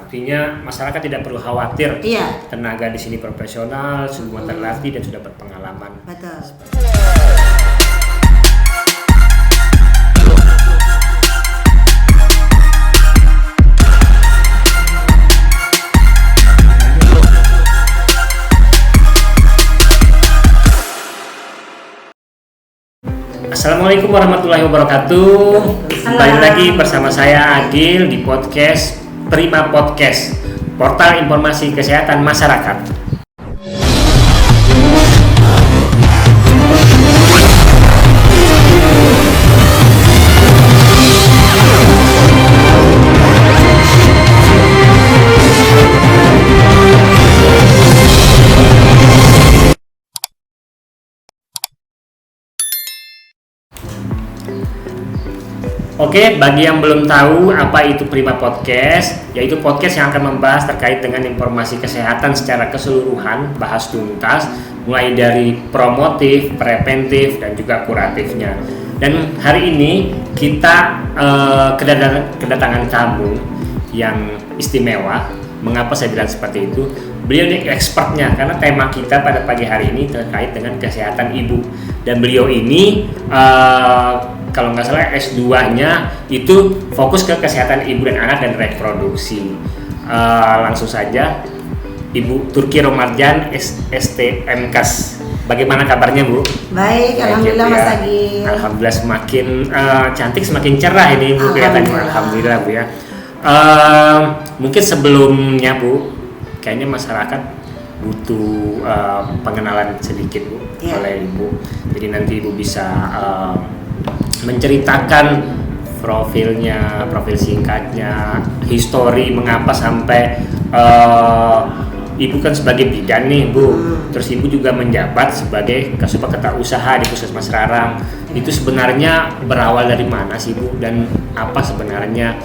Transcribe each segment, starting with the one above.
Artinya masyarakat tidak perlu khawatir. Iya. Tenaga di sini profesional, semua terlatih dan sudah berpengalaman. Betul. Assalamualaikum warahmatullahi wabarakatuh. Kembali lagi bersama saya Agil di podcast Prima Podcast, portal informasi kesehatan masyarakat. Oke, bagi yang belum tahu apa itu Prima Podcast, yaitu podcast yang akan membahas terkait dengan informasi kesehatan secara keseluruhan, bahas tuntas, mulai dari promotif, preventif, dan juga kuratifnya. Dan hari ini kita kedatangan tamu yang istimewa. Mengapa saya bilang seperti itu? Beliau ini expertnya karena tema kita pada pagi hari ini terkait dengan kesehatan ibu. Dan beliau ini kalau nggak salah S2-nya itu fokus ke kesehatan ibu dan anak dan reproduksi. Langsung saja, Ibu Turki Romarjan, STMKes. Bagaimana kabarnya, Bu? Baik, alhamdulillah Mas Agil. Alhamdulillah semakin cantik, semakin cerah ini Bu kelihatannya. Alhamdulillah Bu ya. Mungkin sebelumnya Bu, kayaknya masyarakat butuh pengenalan sedikit Bu oleh Ibu. Jadi nanti Ibu bisa menceritakan profil singkatnya, histori mengapa sampai Ibu kan sebagai bidan nih Bu, terus Ibu juga menjabat sebagai Kasubag Usaha di Puskesmas Rarang. Itu sebenarnya berawal dari mana sih Bu, dan apa sebenarnya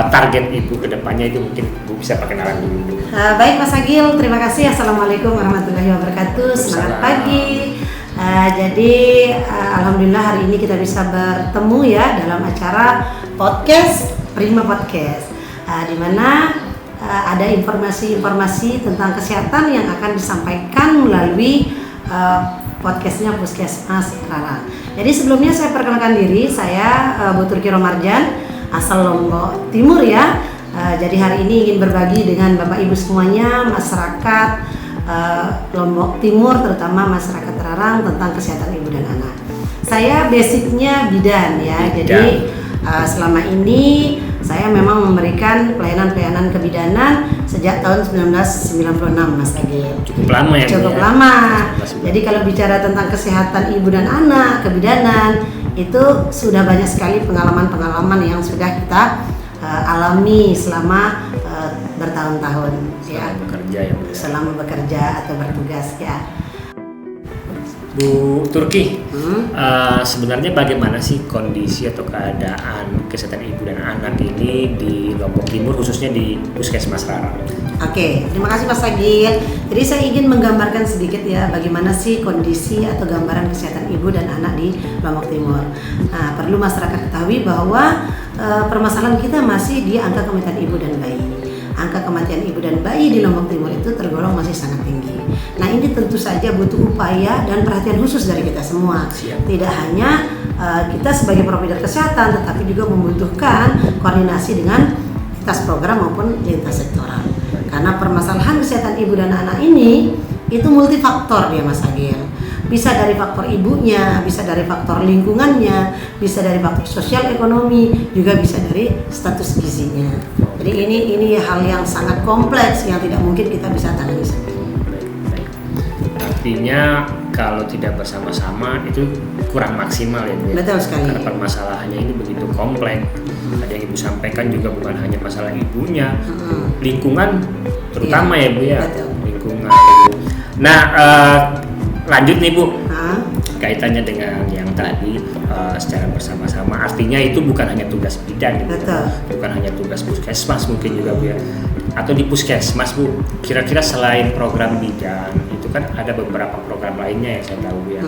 target Ibu ke depannya, itu mungkin Bu bisa perkenalan dulu Bu. Baik Mas Agil, terima kasih. Assalamualaikum warahmatullahi wabarakatuh. Selamat pagi. Jadi alhamdulillah hari ini kita bisa bertemu ya dalam acara podcast Prima Podcast, di mana ada informasi-informasi tentang kesehatan yang akan disampaikan melalui podcastnya Puskesmas Rarang. Jadi sebelumnya saya perkenalkan diri, saya Bu Turki Romarjan, asal Lombok Timur ya. Jadi hari ini ingin berbagi dengan Bapak Ibu semuanya, masyarakat Lombok Timur, terutama masyarakat Rarang, tentang kesehatan ibu dan anak. Saya basicnya bidan ya, jadi selama ini saya memang memberikan pelayanan kebidanan sejak tahun 1996 Mas Agil. Cukup lama ya? Cukup lama. Jadi kalau bicara tentang kesehatan ibu dan anak, kebidanan, itu sudah banyak sekali pengalaman-pengalaman yang sudah kita alami selama bertahun-tahun ya. Selama bekerja atau bertugas ya. Bu Turki, sebenarnya bagaimana sih kondisi atau keadaan kesehatan ibu dan anak ini di Lombok Timur, khususnya di Puskesmas Rarang? Oke, terima kasih Mas Agil. Jadi saya ingin menggambarkan sedikit ya bagaimana sih kondisi atau gambaran kesehatan ibu dan anak di Lombok Timur. Nah, perlu masyarakat ketahui bahwa permasalahan kita masih di angka kematian ibu dan bayi. Angka kematian ibu dan bayi di Lombok Timur itu tergolong masih sangat tinggi. Nah, ini tentu saja butuh upaya dan perhatian khusus dari kita semua. Tidak hanya kita sebagai provider kesehatan, tetapi juga membutuhkan koordinasi dengan lintas program maupun lintas sektoral. Karena permasalahan kesehatan ibu dan anak ini itu multifaktor dia Mas Agil. Bisa dari faktor ibunya, bisa dari faktor lingkungannya, bisa dari faktor sosial ekonomi, juga bisa dari status gizinya. Jadi ini hal yang sangat kompleks yang tidak mungkin kita bisa tangani sendiri. Artinya kalau tidak bersama-sama itu kurang maksimal ya Bu. Betul sekali. Karena permasalahannya ini begitu kompleks. Ada yang Ibu sampaikan juga bukan hanya masalah ibunya, lingkungan terutama ya Bu ya. Betul. Lingkungan. Nah, lanjut nih Bu, kaitannya dengan yang tadi secara bersama-sama, artinya itu bukan hanya tugas bidan gitu. Bukan hanya tugas puskesmas mungkin juga Bu ya, atau di puskesmas Bu, kira-kira selain program bidan itu kan ada beberapa program lainnya yang saya tahu Bu ya.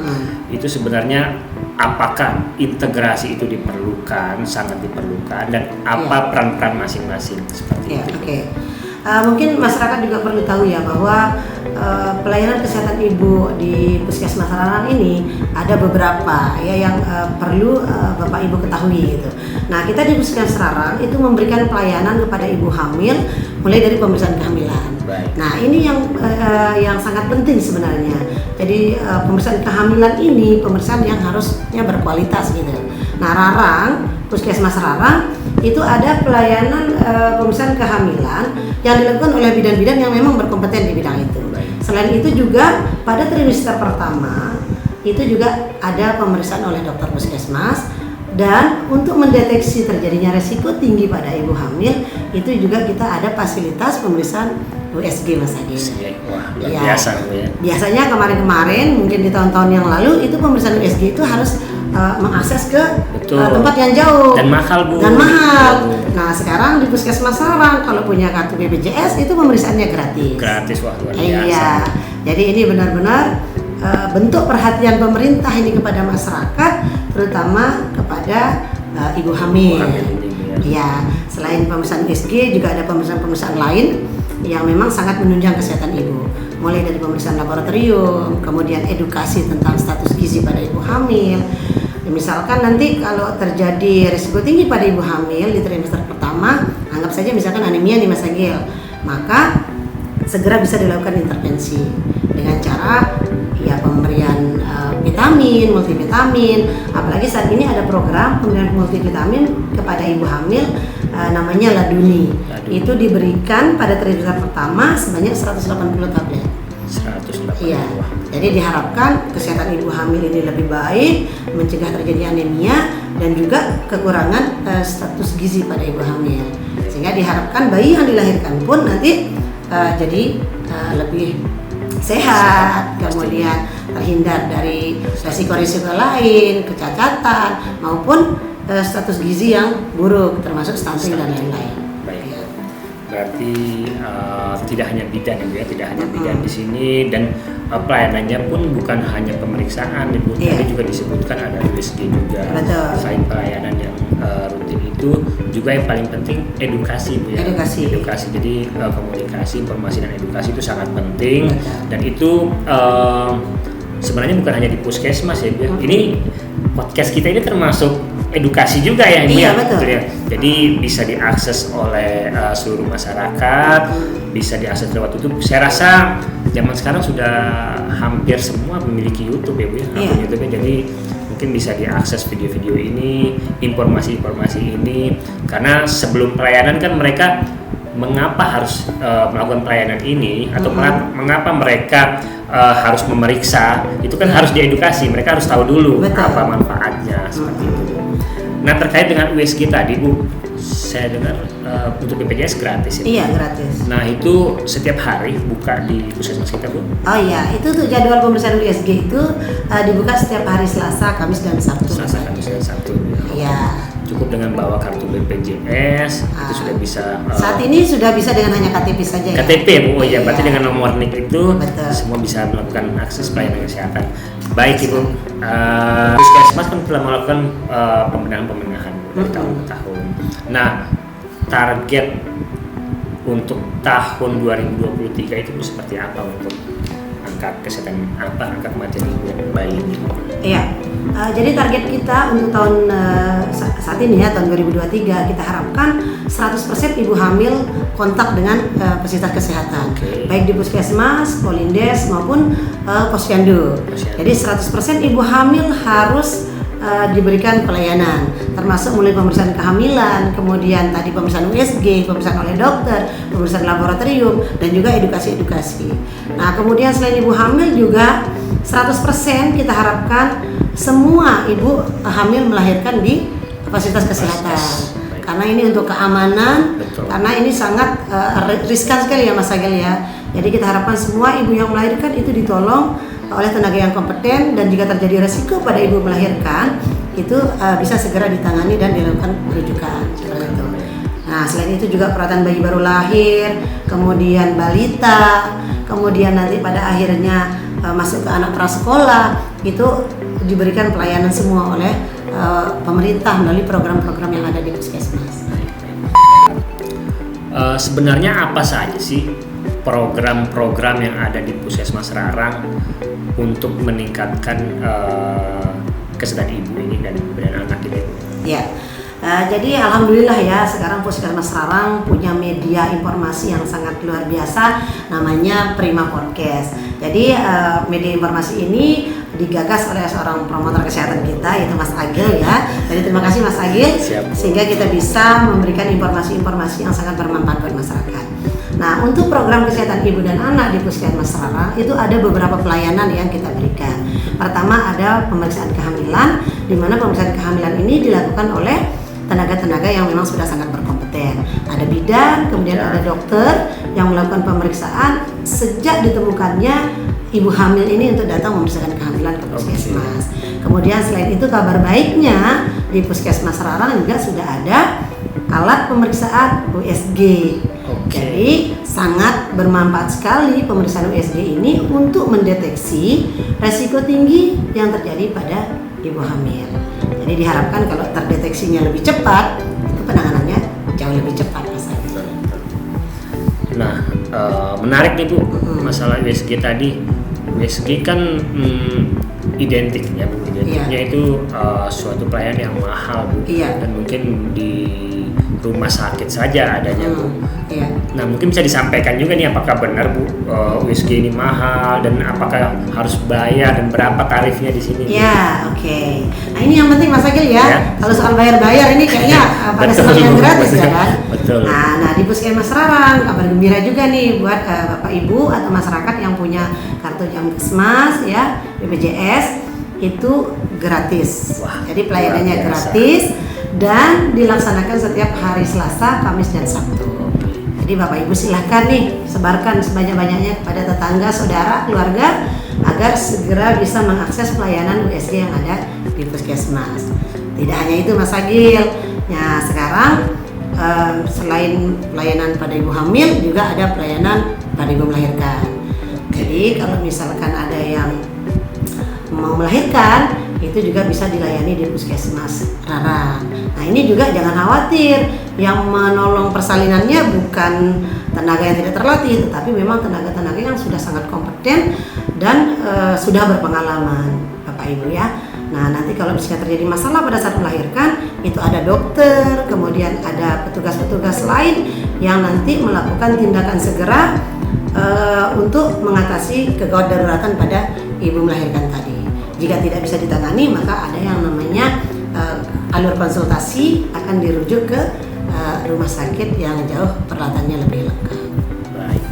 Itu sebenarnya apakah integrasi itu diperlukan, sangat diperlukan, dan apa peran-peran masing-masing seperti itu? Oke. Mungkin masyarakat juga perlu tahu ya bahwa pelayanan kesehatan ibu di Puskesmas Rarang ini ada beberapa ya yang perlu Bapak Ibu ketahui gitu. Nah, kita di Puskesmas Rarang itu memberikan pelayanan kepada ibu hamil mulai dari pemeriksaan kehamilan. Nah, ini yang sangat penting sebenarnya. Jadi pemeriksaan kehamilan ini pemeriksaan yang harusnya berkualitas gitu. Nah, Puskesmas Rarang itu ada pelayanan pemeriksaan kehamilan yang dilakukan oleh bidan-bidan yang memang berkompeten di bidang itu. Selain itu juga pada trimester pertama itu juga ada pemeriksaan oleh dokter puskesmas, dan untuk mendeteksi terjadinya resiko tinggi pada ibu hamil itu juga kita ada fasilitas pemeriksaan USG Mas Agil. Wah, luar ya, biasa ya. Biasanya kemarin mungkin di tahun-tahun yang lalu itu pemeriksaan USG itu harus mengakses ke tempat yang jauh dan mahal Bu. Nah, sekarang di Puskesmas Rarang kalau punya kartu BPJS itu pemeriksaannya gratis. Wah, luar biasa. Iya. Jadi ini benar-benar bentuk perhatian pemerintah ini kepada masyarakat, terutama kepada ibu hamil. Iya. Selain pemeriksaan USG juga ada pemeriksaan lain yang memang sangat menunjang kesehatan ibu. Mulai dari pemeriksaan laboratorium, kemudian edukasi tentang status gizi pada ibu hamil. Misalkan nanti kalau terjadi risiko tinggi pada ibu hamil di trimester pertama, anggap saja misalkan anemia nih Mas Agil, maka segera bisa dilakukan intervensi dengan cara ya pemberian vitamin, multivitamin. Apalagi saat ini ada program pemberian multivitamin kepada ibu hamil namanya Laduni. Itu diberikan pada trimester pertama sebanyak 180 tablet. 180. Iya. Jadi diharapkan kesehatan ibu hamil ini lebih baik, mencegah terjadi anemia dan juga kekurangan status gizi pada ibu hamil. Sehingga diharapkan bayi yang dilahirkan pun nanti jadi lebih sehat, kemudian terhindar dari resiko-resiko lain, kecacatan maupun status gizi yang buruk termasuk stunting dan lain-lain. Berarti tidak hanya bidan ya, tidak hanya bidan di sini, dan pelayanannya pun bukan hanya pemeriksaan, Ibu. Tadi juga disebutkan ada USG juga. Betul. Selain pelayanan yang rutin itu juga yang paling penting edukasi, Bu ya. Edukasi. Jadi komunikasi, informasi dan edukasi itu sangat penting. Betul. Dan itu sebenarnya bukan hanya di puskesmas ya, Bu. Ini podcast kita ini termasuk edukasi juga ya ini ya, betul. Ya. Jadi bisa diakses oleh seluruh masyarakat, bisa diakses lewat YouTube. Saya rasa zaman sekarang sudah hampir semua memiliki YouTube ya Bu ya, YouTube. Jadi mungkin bisa diakses video-video ini, informasi-informasi ini, karena sebelum pelayanan kan mereka mengapa harus melakukan pelayanan ini atau mengapa mereka harus memeriksa, itu kan harus diedukasi, mereka harus tahu dulu apa manfaatnya seperti itu. Nah, terkait dengan USG tadi Bu, saya dengar untuk BPJS gratis ya? Iya, gratis. Nah, itu setiap hari buka di puskesmas kita Bu? Oh iya, itu tuh jadwal pemeriksaan USG itu dibuka setiap hari Selasa, Kamis dan Sabtu. Selasa, Kamis dan Sabtu. Iya. Cukup dengan bawa kartu BPJS itu sudah bisa. Saat ini sudah bisa dengan hanya KTP saja ya. KTP Bu, ya berarti dengan nomor NIK itu betul, semua bisa melakukan akses pelayanan kesehatan. Baik Ibu, Puskesmas kan telah melakukan pembenahan dari tahun ke tahun. Nah, target untuk tahun 2023 itu seperti apa untuk angka kesehatan, angka kematian ibu bayi ini? Iya. Jadi target kita untuk tahun saat ini ya, tahun 2023 kita harapkan 100% ibu hamil kontak dengan fasilitas kesehatan, baik di puskesmas, polindes maupun posyandu. Jadi 100% ibu hamil harus diberikan pelayanan, termasuk mulai pemeriksaan kehamilan, kemudian tadi pemeriksaan USG, pemeriksaan oleh dokter, pemeriksaan laboratorium, dan juga edukasi-edukasi. Nah, kemudian selain ibu hamil juga 100% kita harapkan semua ibu hamil melahirkan di fasilitas kesehatan. Karena ini untuk keamanan, karena ini sangat riskan sekali ya Mas Agil ya. Jadi kita harapkan semua ibu yang melahirkan itu ditolong oleh tenaga yang kompeten, dan jika terjadi resiko pada ibu melahirkan itu bisa segera ditangani dan dilakukan rujukan seperti itu. Nah, selain itu juga perawatan bayi baru lahir, kemudian balita, kemudian nanti pada akhirnya masuk ke anak prasekolah itu diberikan pelayanan semua oleh pemerintah melalui program-program yang ada di puskesmas. sebenarnya apa saja sih program-program yang ada di Puskesmas Rarang untuk meningkatkan kesehatan ibu ini dan anak ini? Ya. Jadi alhamdulillah ya, sekarang Puskesmas Rarang punya media informasi yang sangat luar biasa, namanya Prima Podcast. Jadi media informasi ini digagas oleh seorang promotor kesehatan kita, yaitu Mas Agil ya. Jadi terima kasih Mas Agil. Siap. Sehingga kita bisa memberikan informasi-informasi yang sangat bermanfaat buat masyarakat. Nah, untuk program kesehatan ibu dan anak di Puskesmas Rarang itu ada beberapa pelayanan yang kita berikan. Pertama ada pemeriksaan kehamilan, di mana pemeriksaan kehamilan ini dilakukan oleh tenaga-tenaga yang memang sudah sangat berkompeten. Ada bidan, kemudian ada dokter yang melakukan pemeriksaan sejak ditemukannya ibu hamil ini untuk datang memeriksakan kehamilan ke Puskesmas. Kemudian selain itu kabar baiknya di Puskesmas Rarang juga sudah ada alat pemeriksaan USG. Jadi sangat bermanfaat sekali pemeriksaan USG ini untuk mendeteksi resiko tinggi yang terjadi pada ibu hamil. Jadi diharapkan kalau terdeteksinya lebih cepat, itu penanganannya jauh lebih cepat Mas. Nah, menarik nih Bu, masalah USG tadi. USG kan identik ya Bu, identiknya itu suatu pelayanan yang mahal Bu, dan mungkin di rumah sakit saja adanya Bu. Nah, mungkin bisa disampaikan juga nih apakah benar Bu USG ini mahal dan apakah harus bayar dan berapa tarifnya di sini? Ya, oke. Nah, ini yang penting Mas Agil ya. Kalau soal bayar-bayar ini kayaknya pada senang yang gratis ya kan? Betul. Nah, di Puskesmas Rarang kabar gembira juga nih buat Bapak Ibu atau masyarakat yang punya kartu Jamkesmas ya, BPJS itu gratis. Wah, jadi pelayanannya gratis dan dilaksanakan setiap hari Selasa, Kamis dan Sabtu. Jadi Bapak Ibu silahkan nih sebarkan sebanyak-banyaknya kepada tetangga, saudara, keluarga agar segera bisa mengakses pelayanan USG yang ada di Puskesmas. Tidak hanya itu Mas Agil, ya sekarang selain pelayanan pada ibu hamil juga ada pelayanan pada ibu melahirkan. Jadi kalau misalkan ada yang mau melahirkan itu juga bisa dilayani di Puskesmas Rarang. Nah ini juga jangan khawatir, yang menolong persalinannya bukan tenaga yang tidak terlatih, tetapi memang tenaga-tenaga yang sudah sangat kompeten dan sudah berpengalaman Bapak Ibu ya. Nah nanti kalau misalnya terjadi masalah pada saat melahirkan, itu ada dokter, kemudian ada petugas-petugas lain yang nanti melakukan tindakan segera untuk mengatasi kegawat daruratan pada ibu melahirkan tadi. Jika tidak bisa ditangani, maka ada yang namanya alur konsultasi akan dirujuk ke rumah sakit yang jauh peralatannya lebih lengkap. Baik.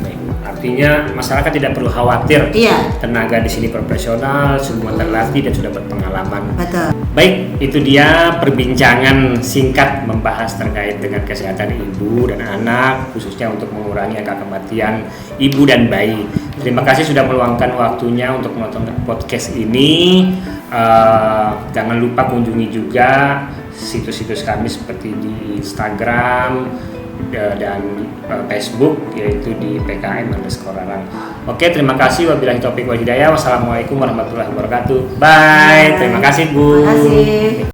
Artinya masyarakat tidak perlu khawatir. Iya. Tenaga di sini profesional, semua terlatih dan sudah berpengalaman. Betul. Baik, itu dia perbincangan singkat membahas terkait dengan kesehatan ibu dan anak, khususnya untuk mengurangi angka kematian ibu dan bayi. Terima kasih sudah meluangkan waktunya untuk menonton podcast ini. Jangan lupa kunjungi juga situs-situs kami seperti di Instagram dan Facebook, yaitu di PKM_Rarang. Oke, terima kasih. Wabillahi taufiq wal hidayah. Wassalamualaikum warahmatullahi wabarakatuh. Bye. Terima kasih Bu. Terima kasih.